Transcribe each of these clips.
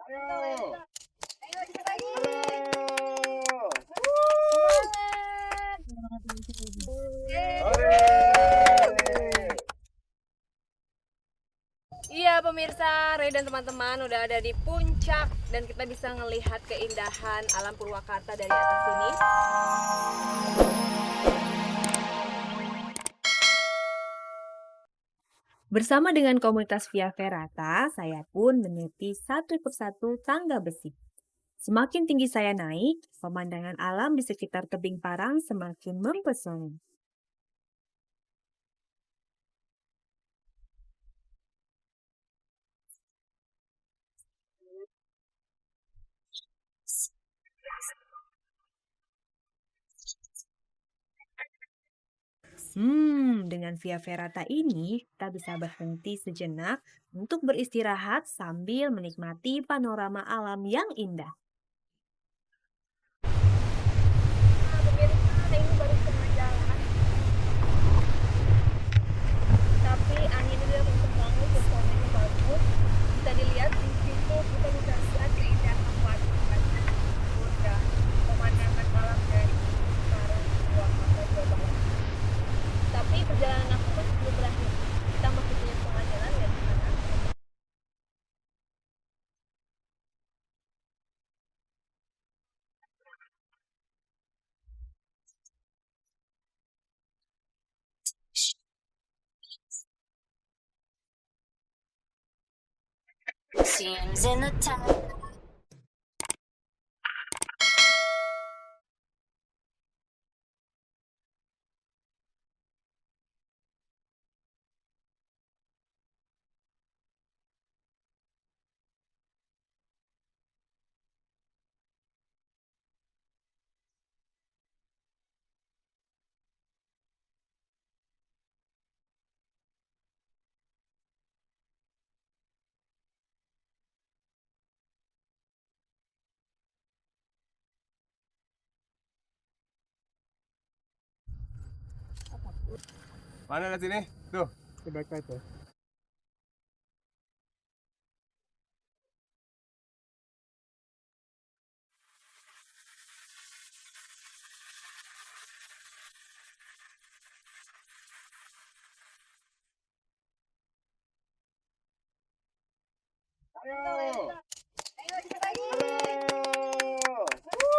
Ayo. Ayo dikit lagi. Halo. Yeay. Iya pemirsa, Ray dan teman-teman udah ada di puncak dan kita bisa ngelihat keindahan alam Purwakarta dari atas sini. Bersama dengan komunitas Via Ferrata, saya pun meniti satu persatu tangga besi. Semakin tinggi saya naik, pemandangan alam di sekitar tebing Parang semakin mempesona. Dengan Via Ferrata ini, kita bisa berhenti sejenak untuk beristirahat sambil menikmati panorama alam yang indah. Pemirsa, ini baru setengah jalan. Tapi angin udah kenceng banget, suasananya bagus. Bisa dilihat di situ, kita bisa lihat keindahan wajah dan pemandangan alam dari Parang, Purwakarta, Jawa Barat. Tapi perjalanan aku masih belum berakhir. Kita masih punya setengah jalan ya di sana. Seems in the time. Mana lihat sini? Tuh, di backpack tuh. Ayo. Ayo dikit lagi. Halo.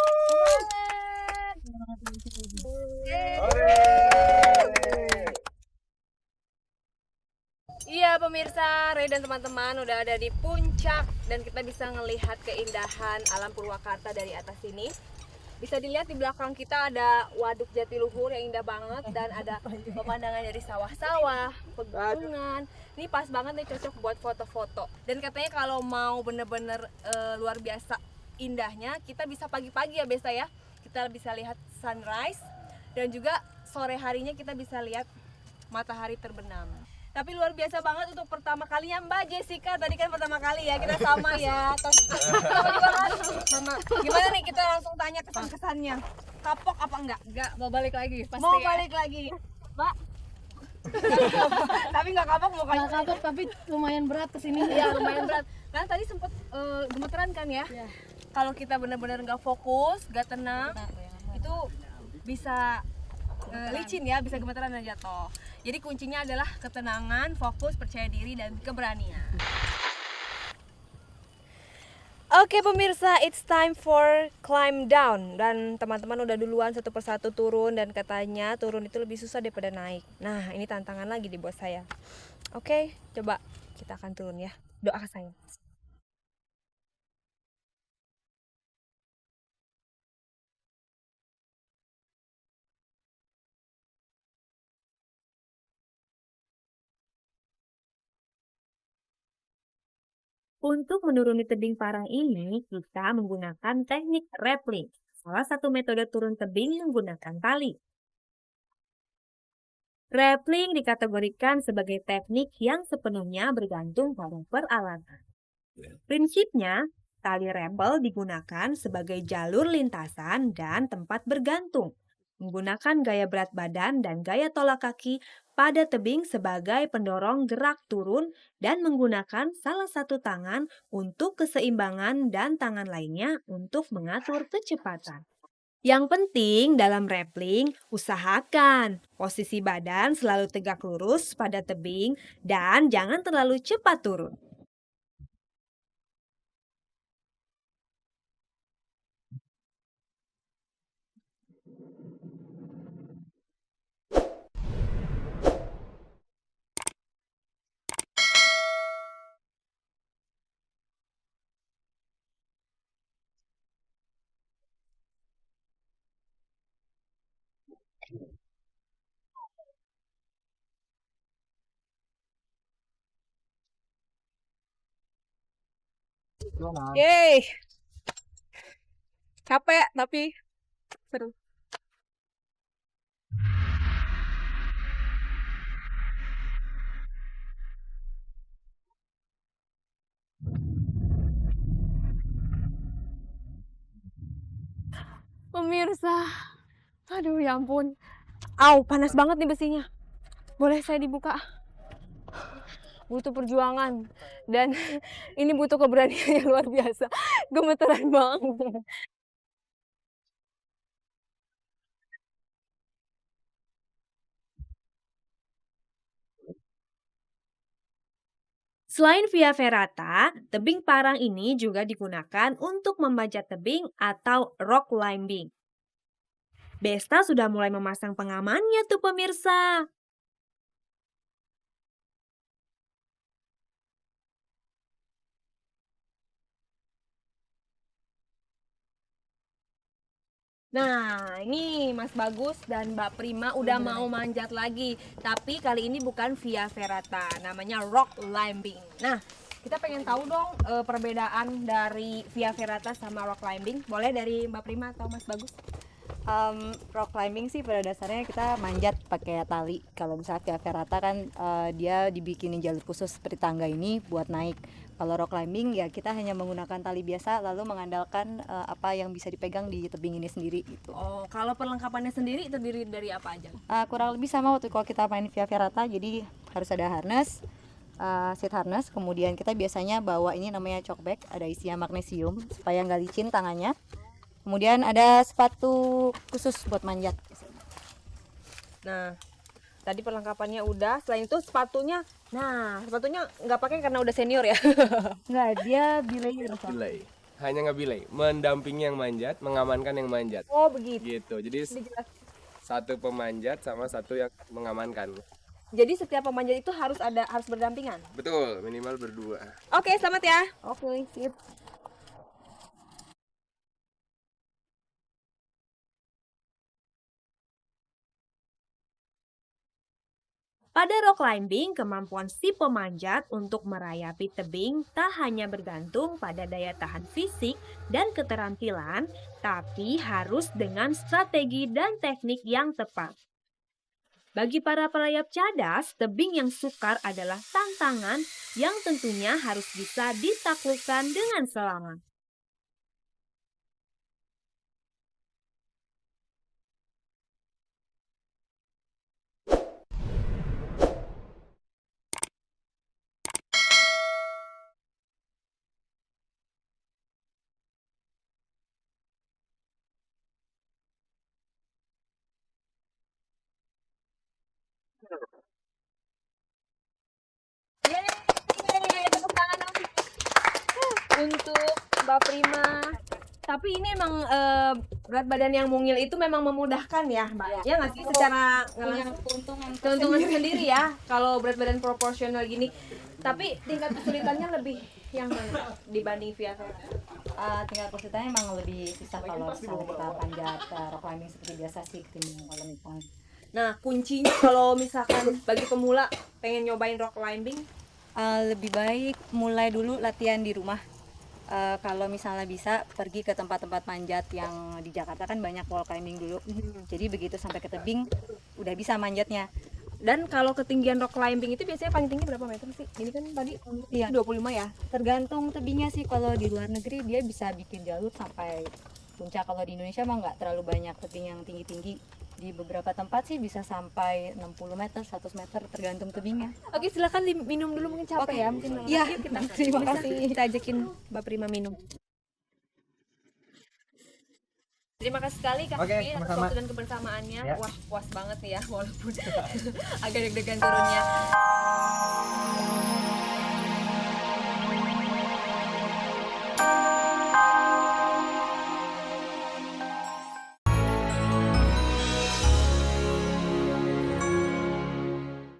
Iya pemirsa, Ray dan teman-teman udah ada di puncak dan kita bisa ngelihat keindahan alam Purwakarta dari atas sini. Bisa dilihat di belakang kita ada Waduk Jatiluhur yang indah banget dan ada pemandangan dari sawah-sawah, pegunungan. Ini pas banget nih, cocok buat foto-foto. Dan katanya kalau mau bener-bener luar biasa indahnya, kita bisa pagi-pagi ya Besta ya. Kita bisa lihat sunrise dan juga sore harinya kita bisa lihat matahari terbenam. Tapi luar biasa banget untuk pertama kalinya Mbak Jessica, tadi kan pertama kali ya kita sama ya. Terus sama juga kan sama. Gimana nih, kita langsung tanya kesan-kesannya. Kapok apa enggak? Enggak, mau balik lagi pasti Mau ya. balik lagi. Mbak. Tapi enggak kapok mau Nggak kapok tapi lumayan berat kesini. Iya, lumayan berat. Karena tadi sempet gemeteran kan ya. Iya. Kalau kita benar-benar nggak fokus, nggak tenang, itu bisa licin ya, bisa gemeteran dan jatuh. Jadi kuncinya adalah ketenangan, fokus, percaya diri, dan keberanian. Oke pemirsa, it's time for climb down. Dan teman-teman udah duluan satu persatu turun dan katanya turun itu lebih susah daripada naik. Nah ini tantangan lagi di buat saya. Oke, coba kita akan turun ya. Doa ke saya. Untuk menuruni tebing Parang ini, kita menggunakan teknik rappelling, salah satu metode turun tebing menggunakan tali. Rappelling dikategorikan sebagai teknik yang sepenuhnya bergantung pada peralatan. Prinsipnya, tali rappel digunakan sebagai jalur lintasan dan tempat bergantung, menggunakan gaya berat badan dan gaya tolak kaki pada tebing sebagai pendorong gerak turun dan menggunakan salah satu tangan untuk keseimbangan dan tangan lainnya untuk mengatur kecepatan. Yang penting dalam rappelling, usahakan posisi badan selalu tegak lurus pada tebing dan jangan terlalu cepat turun. Yeay. Capek tapi seru. Pemirsa, aduh ya ampun. Au, panas banget nih besinya. Boleh saya dibuka? Butuh perjuangan dan ini butuh keberanian yang luar biasa. Gemeteran banget. Selain via ferrata, tebing parang ini juga digunakan untuk memanjat tebing atau rock climbing. Besta sudah mulai memasang pengamannya tuh pemirsa. Nah, ini Mas Bagus dan Mbak Prima udah mau manjat lagi. Tapi kali ini bukan via ferrata, namanya rock climbing. Nah, kita pengen tahu dong perbedaan dari via ferrata sama rock climbing. Boleh dari Mbak Prima atau Mas Bagus? Rock climbing sih pada dasarnya kita manjat pakai tali. Kalau misalnya via ferrata kan dia dibikinin jalur khusus seperti tangga ini buat naik. Kalau rock climbing ya kita hanya menggunakan tali biasa lalu mengandalkan apa yang bisa dipegang di tebing ini sendiri gitu. Oh, kalau perlengkapannya sendiri terdiri dari apa aja? Kurang lebih sama waktu kalau kita main via ferrata, jadi harus ada harness, seat harness, kemudian kita biasanya bawa ini namanya chalk bag, ada isinya magnesium supaya nggak licin tangannya. Kemudian ada sepatu khusus buat manjat. Nah, tadi perlengkapannya udah. Selain itu sepatunya, nah sepatunya nggak pakai karena udah senior ya. Enggak, dia belay. Belay. Hanya ngebelay, mendampingi yang manjat, mengamankan yang manjat. Oh begitu. Gitu. Jadi satu pemanjat sama satu yang mengamankan. Jadi setiap pemanjat itu harus berdampingan. Betul, minimal berdua. Oke, selamat ya. Oke, sip. Pada rock climbing, kemampuan si pemanjat untuk merayapi tebing tak hanya bergantung pada daya tahan fisik dan keterampilan, tapi harus dengan strategi dan teknik yang tepat. Bagi para pelayap cadas, tebing yang sukar adalah tantangan yang tentunya harus bisa ditaklukkan dengan selamat. Yeay, tepuk tangan dong untuk Mbak Prima. Tapi ini emang berat badan yang mungil itu memang memudahkan ya, Mbak. Ya nggak sih secara keuntungan sendiri ya kalau berat badan proporsional gini. Tapi tingkat kesulitannya lebih yang mana dibanding via ferrata? Tingkat kesulitannya emang lebih susah kalau misalnya kita panjat rock climbing seperti biasa sih ketimbang kalau misalnya. Nah, kuncinya kalau misalkan bagi pemula pengen nyobain rock climbing, Lebih baik mulai dulu latihan di rumah. Kalau misalnya bisa pergi ke tempat-tempat manjat yang di Jakarta kan banyak wall climbing dulu. Jadi begitu sampai ke tebing udah bisa manjatnya. dan kalau ketinggian rock climbing itu biasanya paling tinggi berapa meter sih? Ini kan tadi Iya. 25 ya. Tergantung tebingnya sih. Kalau di luar negeri dia bisa bikin jalur sampai puncak. Kalau di Indonesia mah nggak terlalu banyak tebing yang tinggi-tinggi. Di beberapa tempat sih bisa sampai 60 meter, 100 meter tergantung tebingnya. Oke, silakan diminum dulu, mungkin capek ya, mungkin Iya, Yuk kita terima kasih. kita ajakin Mbak Prima minum. Terima kasih sekali Kak Oke, Vivi atas sama-sama. waktu dan kebersamaannya. Ya. Wah, puas banget nih ya walaupun agak deg-degan turunnya.